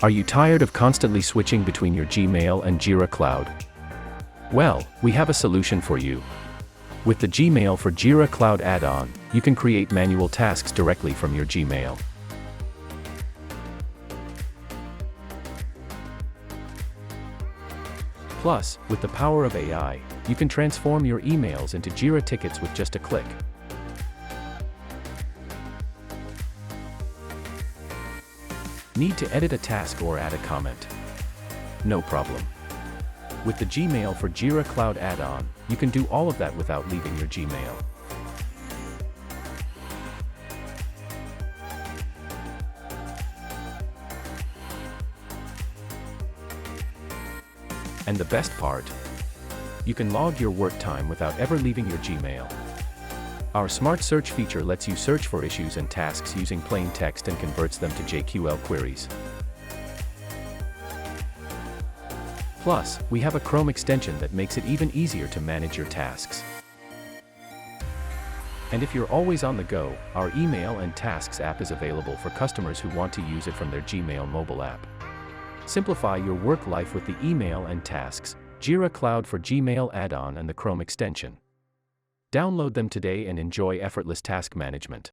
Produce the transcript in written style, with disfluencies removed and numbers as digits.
Are you tired of constantly switching between your Gmail and Jira Cloud? Well, we have a solution for you. With the Gmail for Jira Cloud add-on, you can create manual tasks directly from your Gmail. Plus, with the power of AI, you can transform your emails into Jira tickets with just a click. Need to edit a task or add a comment? No problem. With the Gmail for Jira Cloud add-on, you can do all of that without leaving your Gmail. And the best part? You can log your work time without ever leaving your Gmail. Our Smart Search feature lets you search for issues and tasks using plain text and converts them to JQL queries. Plus, we have a Chrome extension that makes it even easier to manage your tasks. And if you're always on the go, our Email and Tasks app is available for customers who want to use it from their Gmail mobile app. Simplify your work life with the Email and Tasks, Jira Cloud for Gmail add-on and the Chrome extension. Download them today and enjoy effortless task management.